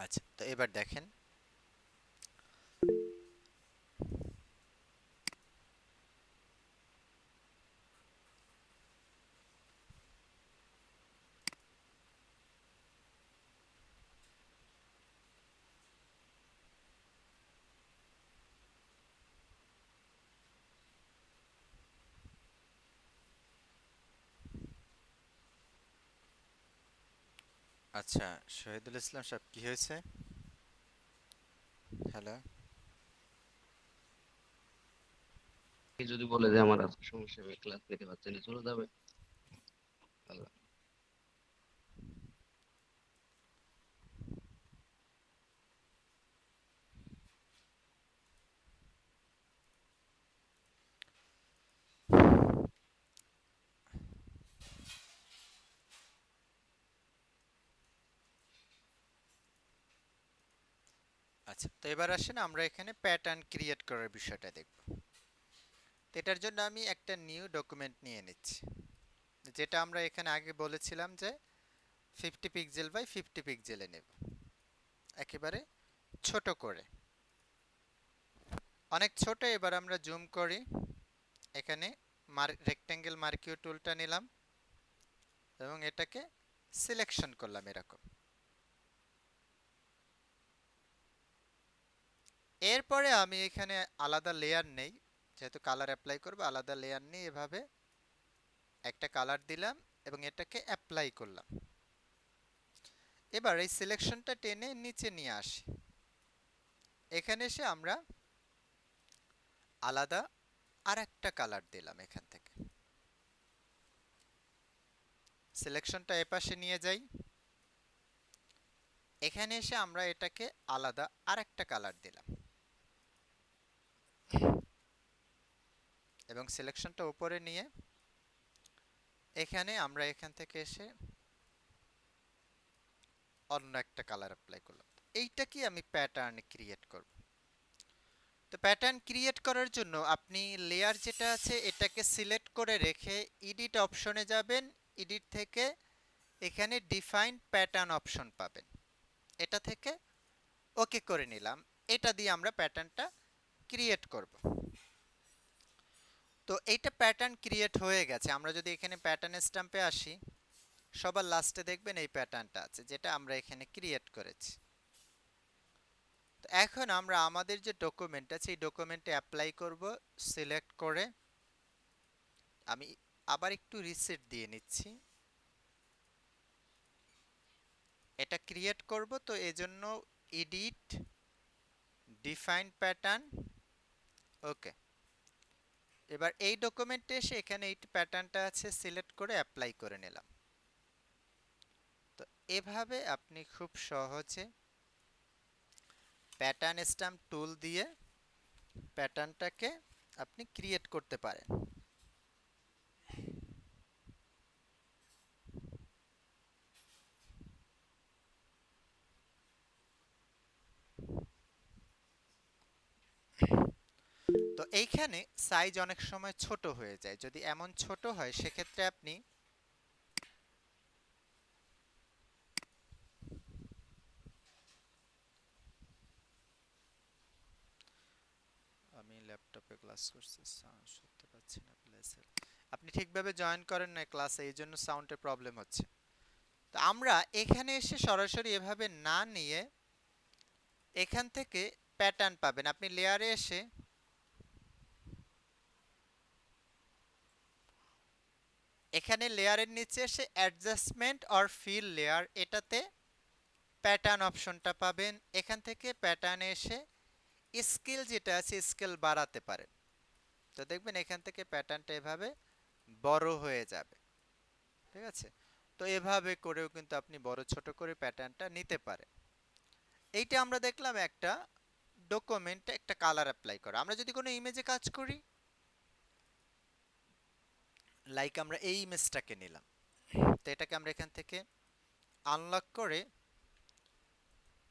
আচ্ছা, তো এবার দেখেন। আচ্ছা, শহীদুল ইসলাম সাহেব কি হয়েছে? হ্যালো। কি যদি বলে যে আমার আজকে সমস্যা, আমি ক্লাস নিতে পারছি না, চলে যাবে। আল্লাহ। আচ্ছা, তো এবার আসেন আমরা এখানে প্যাটার্ন ক্রিয়েট করার বিষয়টা দেখব। তো এটার জন্য আমি একটা নিউ ডকুমেন্ট নিয়ে নিচ্ছি, যেটা আমরা এখানে আগে বলেছিলাম যে 50 পিক্সেল বাই 50 পিক্সেলে নেব, একেবারে ছোট করে, অনেক ছোট। এবার আমরা জুম করি, এখানে রেক্টেঙ্গেল মার্কিও টুলটা নিলাম এবং এটাকে সিলেকশন করলাম এরকম। এরপরে আমি এখানে আলাদা লেয়ার নেই, যেহেতু কালার অ্যাপ্লাই করব, আলাদা লেয়ার নিয়ে এভাবে একটা কালার দিলাম এবং এটাকে অ্যাপ্লাই করলাম। এবার এই সিলেকশনটা টেনে নিচে নিয়ে আসি, এখানে এসে আমরা আলাদা আর একটা কালার দিলাম এখান থেকে। সিলেকশনটা এপাশে নিয়ে যাই, এখানে এসে আমরা এটাকে আলাদা আর একটা কালার দিলাম এবং সিলেকশনটা উপরে নিয়ে এখানে আমরা এখান থেকে এসে অন্য একটা কালার অ্যাপ্লাই করলাম। এইটা কি আমি প্যাটার্ন ক্রিয়েট করব। তো প্যাটার্ন ক্রিয়েট করার জন্য আপনি লেয়ার যেটা আছে এটাকে সিলেক্ট করে রেখে এডিট অপশনে যাবেন। এডিট থেকে এখানে ডিফাইন প্যাটার্ন অপশন পাবেন, এটা থেকে ওকে করে নিলাম। এটা দিয়ে আমরা প্যাটার্নটা ক্রিয়েট করব। তো এইটা প্যাটার্ন ক্রিয়েট হয়ে গেছে। আমরা যদি এখানে প্যাটার্ন স্ট্যাম্পে আসি, সবার লাস্টে দেখবেন এই প্যাটার্নটা আছে যেটা আমরা এখানে ক্রিয়েট করেছি। তো এখন আমরা আমাদের যে ডকুমেন্ট আছে এই ডকুমেন্টে অ্যাপ্লাই করব। সিলেক্ট করে আমি আবার একটু রিসেট দিয়ে নিচ্ছি, এটা ক্রিয়েট করব। তো এজন্য এডিট ডিফাইন প্যাটার্ন, ওকে। এবার এই ডকুমেন্টে এসে এখানে এই প্যাটার্নটা আছে, সিলেক্ট করে অ্যাপ্লাই করে নিলাম। তো এভাবে আপনি খুব সহজে প্যাটার্ন স্ট্যাম্প টুল দিয়ে প্যাটার্নটাকে আপনি ক্রিয়েট করতে পারেন। তো এইখানে সাইজ অনেক সময় ছোট হয়ে যায়, যদি এমন ছোট হয় সেক্ষেত্রে আপনি, আমি ল্যাপটপে ক্লাস করছি, সাউন্ড শুনতে পাচ্ছি না প্লেসের, আপনি ঠিকভাবে জয়েন করেন না ক্লাসে, এই জন্য সাউন্ডের প্রবলেম হচ্ছে। তো আমরা এখানে এসে সরাসরি এভাবে না নিয়ে এখান থেকে প্যাটার্ন পাবেন। আপনি লেয়ারে এসে এখানে লেয়ারের নিচে এসে অ্যাডজাস্টমেন্ট অর ফিল লেয়ার, এটাতে প্যাটার্ন অপশনটা পাবেন। এখান থেকে প্যাটার্নে এসে স্কেল যেটা আছে স্কেল বাড়াতে পারেন। তো দেখবেন এখান থেকে প্যাটার্নটা এভাবে বড় হয়ে যাবে, ঠিক আছে। তো এভাবে করেও কিন্তু আপনি বড় ছোট করে প্যাটার্নটা নিতে পারেন। এইটা আমরা দেখলাম একটা ডকুমেন্টে একটা কালার অ্যাপ্লাই করা। আমরা যদি কোনো ইমেজে কাজ করি, লাইক আমরা এই ইমেজটাকে নিলাম, তো এটাকে আমরা এখান থেকে আনলক করে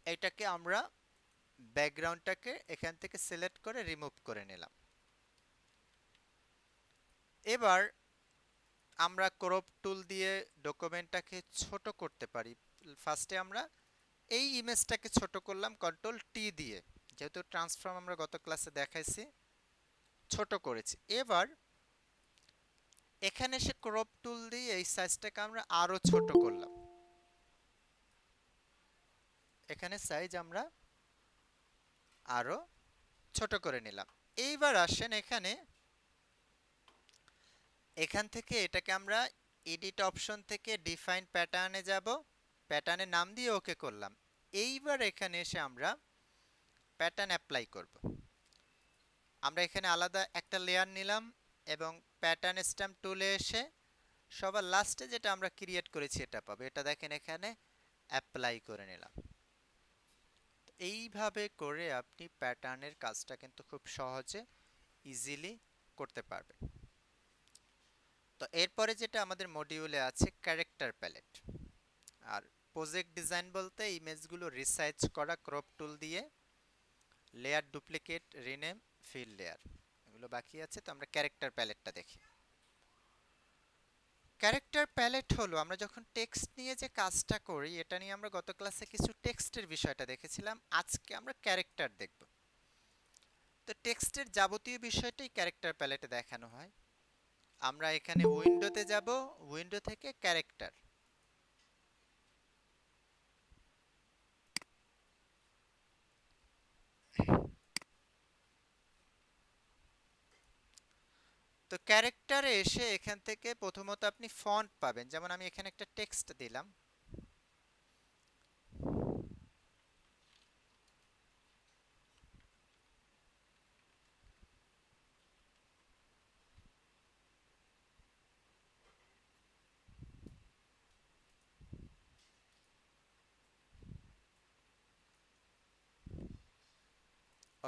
এটাকে আমরা ব্যাকগ্রাউন্ডটাকে এখান থেকে সিলেক্ট করে রিমুভ করে নিলাম। এবার আমরা ক্রপ টুল দিয়ে ডকুমেন্টটাকে ছোট করতে পারি। ফার্স্টে আমরা এই ইমেজটাকে ছোট করলাম কন্ট্রোল টি দিয়ে, যেহেতু ট্রান্সফর্ম আমরা গত ক্লাসে দেখাইছি, ছোট করেছি। এবার এখানে এসে ক্রপ টুল দিয়ে এই সাইজটাকে আমরা আরো ছোট করলাম, এখানে সাইজ আমরা আরো ছোট করে নিলাম। এইবার আসেন এখানে, এখান থেকে এটাকে আমরা এডিট অপশন থেকে ডিফাইন প্যাটার্নে যাব, প্যাটার্নের নাম দিয়ে ওকে করলাম। এইবার এখানে এসে আমরা প্যাটার্ন অ্যাপ্লাই করব। আমরা এখানে আলাদা একটা লেয়ার নিলাম এবং প্যাটার্ন স্ট্যাম্প টুলে এসে সবার লাস্টে যেটা আমরা ক্রিয়েট করেছি এটা পাবো। এটা দেখেন এখানে অ্যাপ্লাই করে নিলাম। এইভাবে করে আপনি প্যাটার্নের কাজটা কিন্তু খুব সহজে ইজিলি করতে পারবেন। তো এরপরে যেটা আমাদের মডিউলে আছে ক্যারেক্টার প্যালেট। আর প্রজেক্ট ডিজাইন বলতে ইমেজগুলো রিসাইজ করা ক্রপ টুল দিয়ে, layer duplicate, rename, fill layer, এগুলো বাকি আছে। তো আমরা ক্যারেক্টার প্যালেটটা দেখি। ক্যারেক্টার প্যালেট হলো আমরা যখন টেক্সট নিয়ে যে কাজটা করি, এটা নিয়ে আমরা গত ক্লাসে কিছু টেক্সটের বিষয়টা দেখেছিলাম, আজকে আমরা ক্যারেক্টার দেখব। তো টেক্সটের যাবতীয় বিষয়টাই ক্যারেক্টার প্যালেটে দেখানো হয়। আমরা এখানে উইন্ডোতে যাব, উইন্ডো থেকে ক্যারেক্টার, তো ক্যারেক্টারে এসে এখান থেকে প্রথমত আপনি ফন্ট পাবেন। যেমন আমি এখানে একটা টেক্সট দিলাম,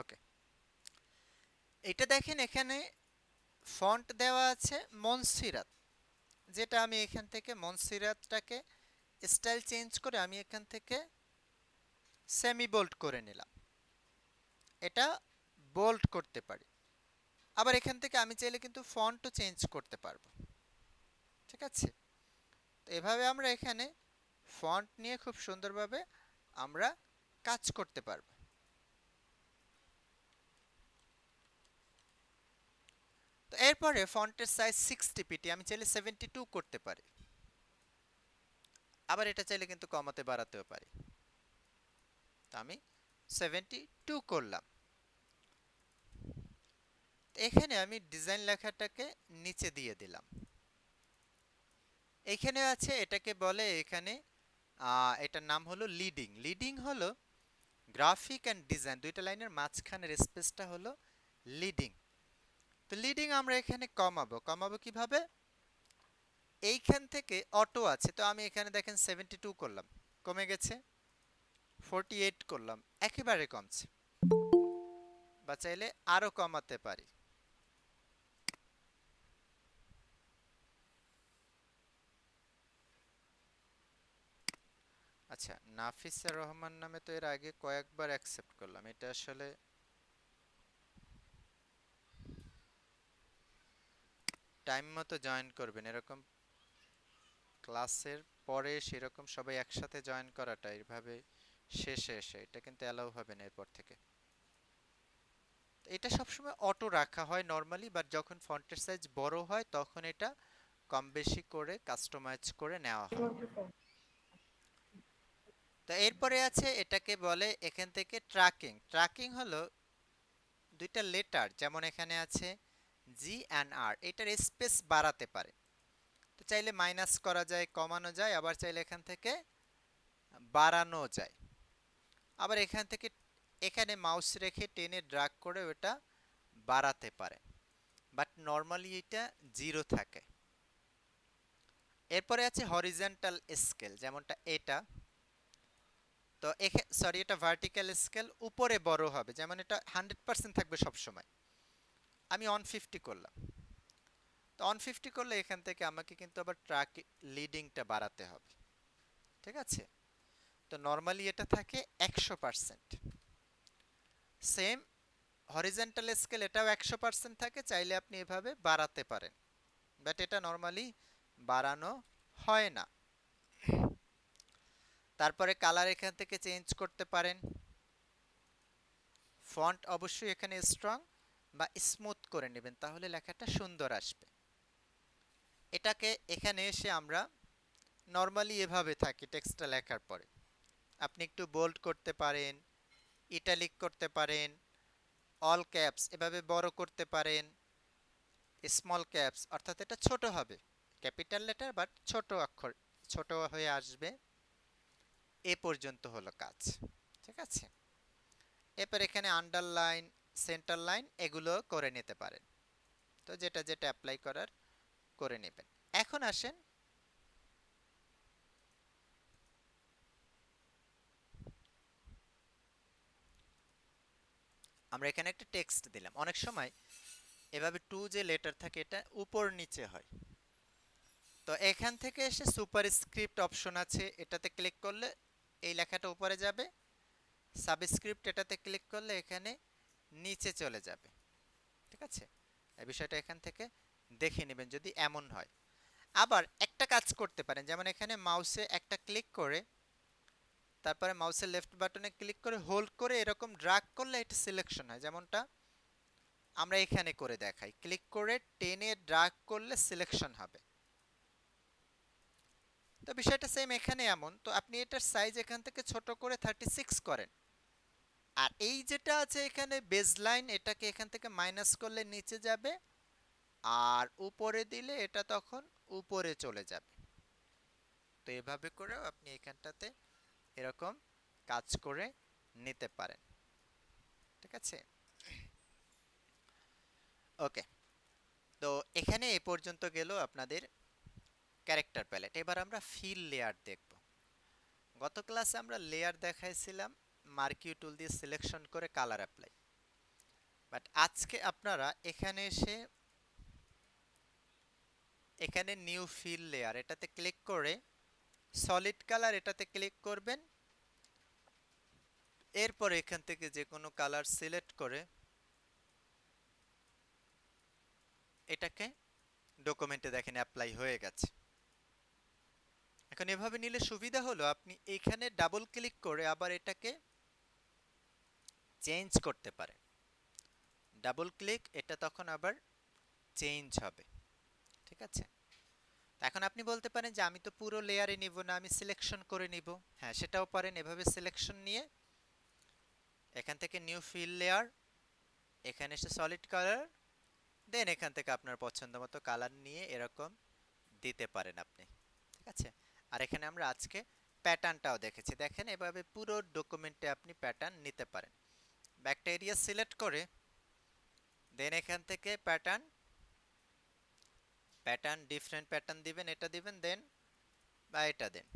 ওকে। এটা দেখেন এখানে ফন্ট দেওয়া আছে মনসিরাত, যেটা আমি এখান থেকে মনসিরাতটাকে স্টাইল চেঞ্জ করে আমি এখান থেকে সেমি বোল্ড করে নিলাম, এটা বোল্ড করতে পারি। আবার এখান থেকে আমি চাইলে কিন্তু ফন্টও চেঞ্জ করতে পারবো, ঠিক আছে। তো এভাবে আমরা এখানে ফন্ট নিয়ে খুব সুন্দরভাবে আমরা কাজ করতে পারবো। তো এরপরে ফন্টের সাইজ 60 পিটি, আমি চাইলে 72 করতে পারি, আবার এটা চাইলে কিন্তু কমাতে বাড়াতেও পারি। তো আমি 72 করলাম। এখানে আমি ডিজাইন লেখাটাকে নিচে দিয়ে দিলাম। এখানে আছে, এটাকে বলে এখানে এটার নাম হলো লিডিং। লিডিং হলো গ্রাফিক অ্যান্ড ডিজাইন, দুইটা লাইনের মাঝখানের স্পেসটা হলো লিডিং। তো লিডিং আমরা এখানে কমাবো। কমাবো কিভাবে? এইখান থেকে অটো আছে, তো আমি এখানে দেখেন 72 করলাম, কমে গেছে। 48 করলাম, একেবারে কমছে। বা চাইলে আরো কমাতে পারি। আচ্ছা, নাফিসা রহমান নামে তো এর আগে কয়েকবার অ্যাকসেপ্ট করলাম, এটা আসলে টাইম মতো জয়েন করবেন। এরকম ক্লাসের পরে সেরকম সবাই একসাথে জয়েন করাটা এইভাবে শেষে এসে এটা কিন্তু অ্যালাউ হবে না এরপর থেকে। এটা সবসময় অটো রাখা হয় নর্মালি, বাট যখন ফন্টের সাইজ বড় হয় তখন এটা কম বেশি করে কাস্টমাইজ করে নেওয়া হয়। তো এরপরে আছে, এটাকে বলে এখান থেকে ট্র্যাকিং। ট্র্যাকিং হলো দুইটা লেটার, যেমন এখানে আছে জি অ্যান্ড আর, এটার স্পেস বাড়াতে পারে। তো চাইলে মাইনাস করা যায়, কমানো যায়, আবার চাইলে এখান থেকে বাড়ানো যায়। আবার এখান থেকে এখানে মাউস রেখে টেনে ড্রাগ করে ওটা বাড়াতে পারে, বাট নর্মালি এটা 0 থাকে। এরপরে আছে হরিজন্টাল স্কেল, যেমনটা এটা। তো সরি, এটা ভার্টিক্যাল স্কেল, উপরে বড় হবে, যেমন এটা 100% থাকবে সব সময়। আমি 150 করলাম। তো 150 করলে এখান থেকে আমাকে কিন্তু আবার ট্র্যাক লিডিংটা বাড়াতে হবে, ঠিক আছে। তো নর্মালি এটা থাকে 100%। সেম হরিজন্টাল স্কেল, এটাও 100% থাকে, চাইলে আপনি এভাবে বাড়াতে পারেন, বাট এটা নর্মালি বাড়ানো হয় না। তারপরে কালার এখান থেকে চেঞ্জ করতে পারেন। ফন্ট অবশ্যই এখানে স্ট্রং বা স্মুথ করে নেবেন, তাহলে লেখাটা সুন্দর আসবে। এটাকে এখানে এসে আমরা নর্মালি এভাবে থাকি টেক্সটটা লেখার পরে। আপনি একটু বোল্ড করতে পারেন, ইটালিক করতে পারেন, অল ক্যাপস এভাবে বড় করতে পারেন, স্মল ক্যাপস অর্থাৎ এটা ছোট হবে, ক্যাপিটাল লেটার বাট ছোট অক্ষর, ছোট হয়ে আসবে। এ পর্যন্ত হলো কাজ, ঠিক আছে। এরপর এখানে আন্ডারলাইন, সেন্টার লাইন এগুলো করে নিতে পারেন। তো যেটা যেটা অ্যাপ্লাই করার করে নেবেন। এখন আসেন আমরা এখানে একটা টেক্সট দিলাম। অনেক সময় এভাবে টু যে লেটার থাকে এটা উপর নিচে হয়। তো এখান থেকে এসে সুপারস্ক্রিপ্ট অপশন আছে, এটাতে ক্লিক করলে এই লেখাটা উপরে যাবে। সাবস্ক্রিপ্ট এটাতে ক্লিক করলে এখানে নিচে চলে যাবে, ঠিক আছে। এই বিষয়টা এখান থেকে দেখে নেবেন যদি এমন হয়। আবার একটা কাজ করতে পারেন, যেমন এখানে মাউসে একটা ক্লিক করে তারপরে মাউসের লেফট বাটনে ক্লিক করে হোল্ড করে এরকম ড্র্যাগ করলে এটা সিলেকশন হয়, যেমনটা আমরা এখানে করে দেখাই। ক্লিক করে টেনে ড্র্যাগ করলে সিলেকশন হবে। তো বিষয়টা সেম এখানে এমন। তো আপনি এটার সাইজ এখান থেকে ছোট করে 36 করেন। আর এই যেটা আছে এখানে বেজলাইন, এটাকে এখান থেকে মাইনাস করলে নিচে যাবে, আর উপরে দিলে এটা তখন উপরে চলে যাবে। তো এভাবে করেও আপনি এখানটাতে এরকম কাজ করে নিতে পারেন, ঠিক আছে। ওকে, তো এখানে এ পর্যন্ত গেল আপনাদের ক্যারেক্টার প্যালেট। এবার আমরা ফিল লেয়ার দেখব। গত ক্লাসে আমরা লেয়ার দেখাইছিলাম মার্কিউ টুল দিয়ে সিলেকশন করে কালার অ্যাপ্লাই, বাট আজকে আপনারা এখানে এসে এখানে নিউ ফিল লেয়ার এটাতে ক্লিক করে সলিড কালার এটাতে ক্লিক করবেন। এরপর এখান থেকে যে কোনো কালার সিলেক্ট করে এটাকে ডকুমেন্টে দেখেন অ্যাপ্লাই হয়ে গেছে। এখন এভাবে নিলে সুবিধা হলো আপনি এখানে ডাবল ক্লিক করে আবার এটাকে চেঞ্জ করতে পারেন। ডাবল ক্লিক এটা তখন আবার চেঞ্জ হবে, ঠিক আছে। এখন আপনি বলতে পারেন যে আমি তো পুরো লেয়ারে নিব না, আমি সিলেকশন করে নিব। হ্যাঁ, সেটাও পারেন। এভাবে সিলেকশন নিয়ে এখান থেকে নিউ ফিল লেয়ার, এখানে এসে সলিড কালার, দেন এখান থেকে আপনার পছন্দ মতো কালার নিয়ে এরকম দিতে পারেন আপনি, ঠিক আছে। আর এখানে আমরা আজকে প্যাটার্নটাও দেখেছি। দেখেন এভাবে পুরো ডকুমেন্টে আপনি প্যাটার্ন নিতে পারেন। ব্যাকটা এরিয়া সিলেক্ট করে দেন এখান থেকে প্যাটার্ন প্যাটার্ন ডিফারেন্ট প্যাটার্ন দিবেন, এটা দিবেন দেন বা এটা দেন,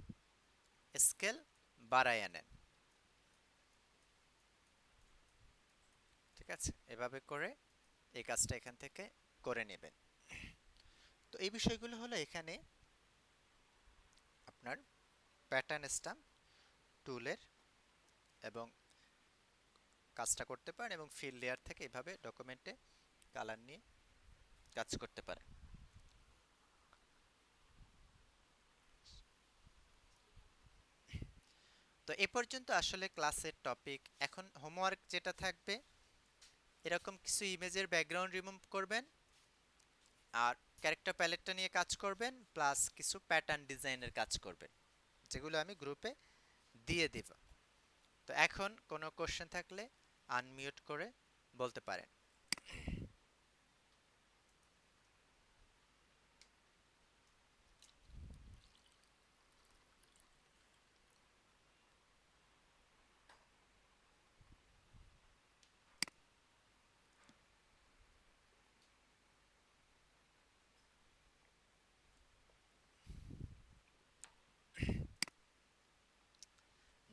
স্কেল বাড়ায় নেন, ঠিক আছে। এভাবে করে এই কাজটা এখান থেকে করে নেবেন। তো এই বিষয়গুলো হলো এখানে আপনার প্যাটার্ন স্ট্যাম্প টুলের, এবং কাজটা করতে পারেন এবং ফিল লেয়ার থেকে এভাবে ডকুমেন্টে কালার নিয়ে কাজ করতে পারেন। তো এ পর্যন্ত আসলে ক্লাসের টপিক। এখন হোমওয়ার্ক যেটা থাকবে, এরকম কিছু ইমেজের ব্যাকগ্রাউন্ড রিমুভ করবেন আর ক্যারেক্টার প্যালেটটা নিয়ে কাজ করবেন, প্লাস কিছু প্যাটার্ন ডিজাইনের কাজ করবেন, যেগুলো আমি গ্রুপে দিয়ে দিব। তো এখন কোনো কোশ্চেন থাকলে আনমিউট করে বলতে পারেন।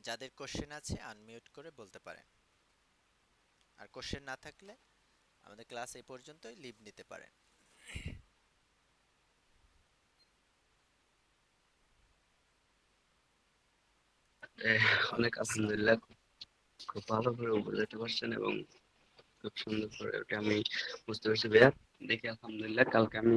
যাদের কোশ্চেন আছে আনমিউট করে বলতে পারেন। আর কোশ্চেন না থাকলে আমাদের ক্লাস এই পর্যন্তই, লিভ নিতে পারেন। অনেক আলহামদুলিল্লাহ, খুব ভালো করে বোঝাতে পারছেন এবং খুব সুন্দর করে ওটা আমি বুঝতে পারছি ভাইয়া। দেখি আলহামদুলিল্লাহ কালকে আমি